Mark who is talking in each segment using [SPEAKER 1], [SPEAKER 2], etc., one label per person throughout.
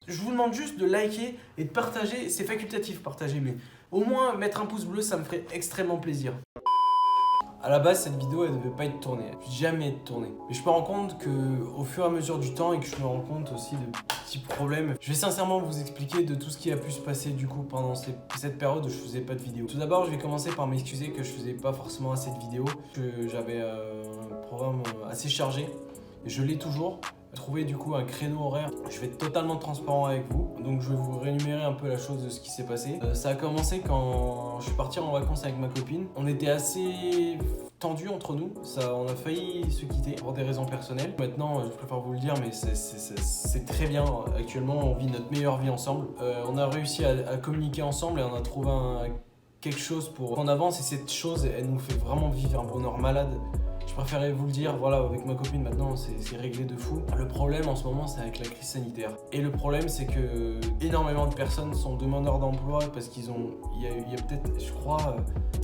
[SPEAKER 1] Je vous demande juste de liker et de partager, c'est facultatif partager, mais au moins mettre un pouce bleu, ça me ferait extrêmement plaisir. À la base, cette vidéo, elle devait pas être tournée, jamais être tournée. Mais je me rends compte que au fur et à mesure du temps et que je me rends compte aussi de petits problèmes, je vais sincèrement vous expliquer de tout ce qui a pu se passer du coup pendant cette période où je faisais pas de vidéo. Tout d'abord, je vais commencer par m'excuser que je faisais pas forcément assez de vidéos, que j'avais un programme assez chargé. Et je l'ai toujours. Trouver du coup un créneau horaire, je vais être totalement transparent avec vous, donc je vais vous rémunérer un peu la chose de ce qui s'est passé. Ça a commencé quand je suis parti en vacances avec ma copine. On était assez tendu entre nous, on a failli se quitter pour des raisons personnelles. Maintenant, je préfère vous le dire, mais c'est très bien. Actuellement, on vit notre meilleure vie ensemble. On a réussi à communiquer ensemble et on a trouvé quelque chose pour qu'on avance, et cette chose, elle nous fait vraiment vivre un bonheur malade. Je préférais vous le dire, voilà, avec ma copine maintenant, c'est réglé de fou. Le problème en ce moment, c'est avec la crise sanitaire. Et le problème, c'est que énormément de personnes sont demandeurs d'emploi parce qu'il y a peut-être, je crois,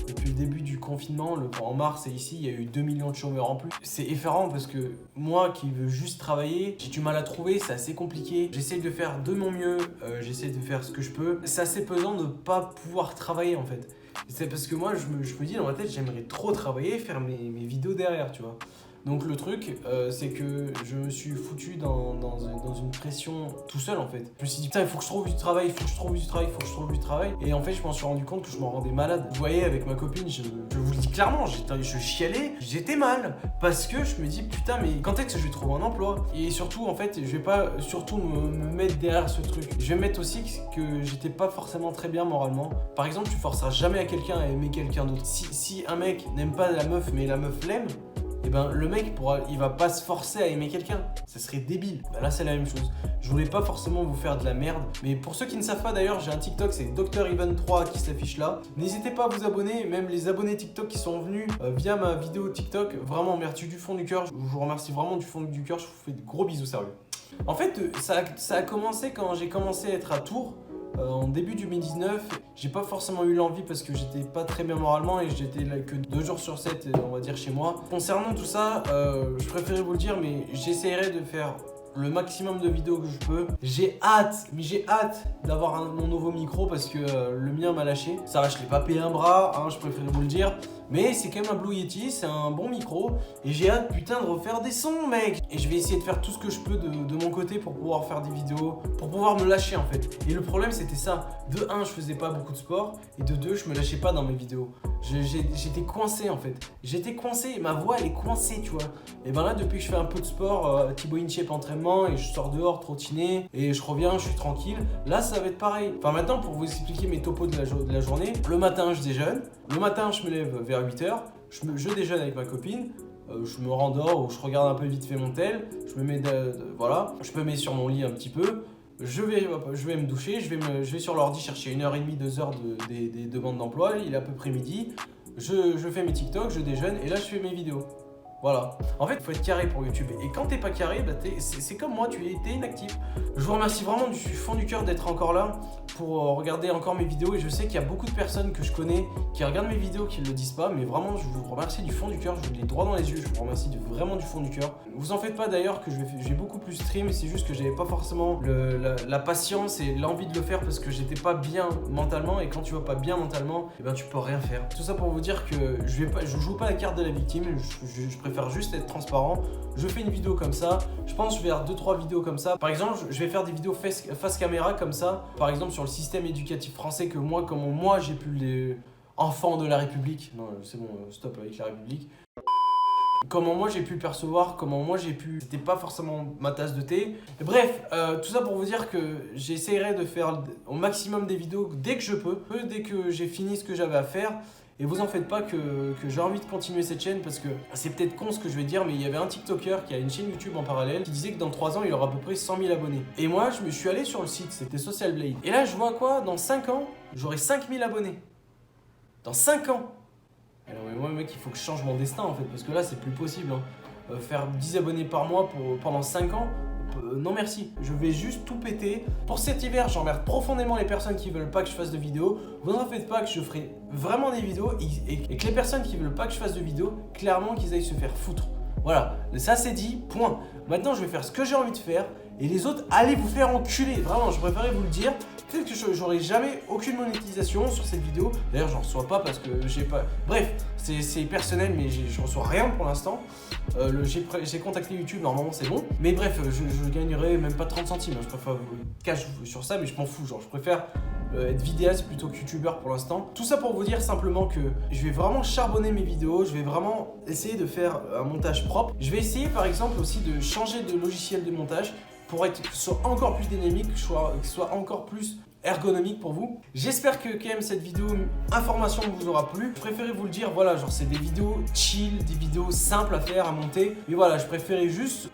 [SPEAKER 1] depuis le début du confinement, en mars et ici, il y a eu 2 millions de chômeurs en plus. C'est effarant parce que moi qui veux juste travailler, j'ai du mal à trouver, c'est assez compliqué. J'essaye de faire de mon mieux, j'essaye de faire ce que je peux. C'est assez pesant de ne pas pouvoir travailler en fait. C'est parce que moi, je me dis dans ma tête, j'aimerais trop travailler, faire mes vidéos derrière, tu vois. Donc le truc, c'est que je me suis foutu dans une pression tout seul en fait. Je me suis dit, putain, il faut que je trouve du travail, il faut que je trouve du travail, il faut que je trouve du travail. Et en fait, je m'en suis rendu compte que je m'en rendais malade. Vous voyez, avec ma copine, je vous le dis clairement, je chialais, j'étais mal. Parce que je me dis, putain, mais quand est-ce que je vais trouver un emploi? Et surtout, en fait, je vais pas surtout me mettre derrière ce truc. Je vais mettre aussi que j'étais pas forcément très bien moralement. Par exemple, tu forceras jamais à quelqu'un à aimer quelqu'un d'autre. Si un mec n'aime pas la meuf, mais la meuf l'aime, et ben le mec il va pas se forcer à aimer quelqu'un, ça serait débile. Ben là c'est la même chose. Je voulais pas forcément vous faire de la merde, mais pour ceux qui ne savent pas d'ailleurs, j'ai un TikTok, c'est Dr Even 3 qui s'affiche là. N'hésitez pas à vous abonner, même les abonnés TikTok qui sont venus via ma vidéo TikTok, vraiment merci du fond du cœur. Je vous remercie vraiment du fond du cœur, je vous fais de gros bisous sérieux. En fait, ça a commencé quand j'ai commencé à être à Tours. En début 2019, j'ai pas forcément eu l'envie parce que j'étais pas très bien moralement et j'étais là que 2 jours sur 7, on va dire, chez moi. Concernant tout ça, je préférais vous le dire, mais j'essaierai de faire le maximum de vidéos que je peux. J'ai hâte d'avoir mon nouveau micro parce que le mien m'a lâché. Ça va, je l'ai pas payé un bras, hein, je préfère vous le dire. Mais c'est quand même un Blue Yeti, c'est un bon micro. Et j'ai hâte, putain, de refaire des sons, mec. Et je vais essayer de faire tout ce que je peux de mon côté pour pouvoir faire des vidéos, pour pouvoir me lâcher en fait. Et le problème, c'était ça. De 1, je faisais pas beaucoup de sport. Et de 2, je me lâchais pas dans mes vidéos. J'étais coincé en fait. J'étais coincé, ma voix elle est coincée, tu vois. Et ben là, depuis que je fais un peu de sport, Thibaut InShape entraînement, et je sors dehors trottiner, et je reviens, je suis tranquille. Là, ça va être pareil. Enfin, maintenant, pour vous expliquer mes topos de la journée, le matin, je déjeune. Le matin, je me lève vers 8h. Je déjeune avec ma copine. Je me rendors ou je regarde un peu vite fait mon tel. Je me mets, voilà. Je me mets sur mon lit un petit peu. Je vais me doucher, je vais sur l'ordi chercher 1h30, 2h des demandes d'emploi. Il est à peu près midi. Je fais mes TikTok, je déjeune et là je fais mes vidéos. Voilà. En fait, il faut être carré pour YouTube. Et quand t'es pas carré, bah c'est comme moi, t'es inactif. Je vous remercie vraiment du fond du cœur d'être encore là pour regarder encore mes vidéos. Et je sais qu'il y a beaucoup de personnes que je connais qui regardent mes vidéos qui ne le disent pas. Mais vraiment, je vous remercie du fond du cœur. Je vous l'ai droit dans les yeux. Je vous remercie vraiment du fond du cœur. Vous en faites pas d'ailleurs que j'ai beaucoup plus stream. C'est juste que j'avais pas forcément la patience et l'envie de le faire parce que j'étais pas bien mentalement. Et quand tu vas pas bien mentalement, eh ben, tu peux rien faire. Tout ça pour vous dire que je joue pas la carte de la victime. Je préfère juste être transparent. Je fais une vidéo comme ça. Je pense que je vais faire 2-3 vidéos comme ça. Par exemple, je vais faire des vidéos face caméra comme ça. Par exemple, sur le système éducatif français que comment moi j'ai pu les enfants de la République. Non, c'est bon, stop avec la République. Comment moi j'ai pu le percevoir, comment moi j'ai pu... C'était pas forcément ma tasse de thé. Bref, tout ça pour vous dire que j'essaierai de faire au maximum des vidéos dès que je peux. Dès que j'ai fini ce que j'avais à faire. Et vous en faites pas que j'ai envie de continuer cette chaîne parce que c'est peut-être con ce que je vais dire, mais il y avait un TikToker qui a une chaîne YouTube en parallèle qui disait que dans 3 ans il aura à peu près 100 000 abonnés. Et moi je me suis allé sur le site, c'était Social Blade. Et là je vois quoi? Dans 5 ans, j'aurai 5 000 abonnés. Dans 5 ans. Alors mais moi mec, il faut que je change mon destin en fait, parce que là c'est plus possible. Hein. Faire 10 abonnés par mois pendant 5 ans, non merci, je vais juste tout péter. Pour cet hiver, j'emmerde profondément les personnes qui veulent pas que je fasse de vidéos. Vous n'en faites pas que je ferai vraiment des vidéos et que les personnes qui veulent pas que je fasse de vidéos, clairement qu'ils aillent se faire foutre. Voilà, ça c'est dit, point. Maintenant je vais faire ce que j'ai envie de faire et les autres, allez vous faire enculer. Vraiment, je préférais vous le dire. Peut-être que j'aurai jamais aucune monétisation sur cette vidéo. D'ailleurs, j'en reçois pas parce que j'ai pas. Bref, c'est personnel, mais je reçois rien pour l'instant. J'ai contacté YouTube, normalement c'est bon. Mais bref, je gagnerai même pas 30 centimes. Je préfère vous cache sur ça, mais je m'en fous. Genre, je préfère être vidéaste plutôt que youtubeur pour l'instant. Tout ça pour vous dire simplement que je vais vraiment charbonner mes vidéos. Je vais vraiment essayer de faire un montage propre. Je vais essayer par exemple aussi de changer de logiciel de montage pour que ce soit encore plus dynamique, que ce soit encore plus ergonomique pour vous. J'espère que quand même cette vidéo information vous aura plu. Je préférais vous le dire, voilà, genre c'est des vidéos chill, des vidéos simples à faire, à monter. Mais voilà, je préférais juste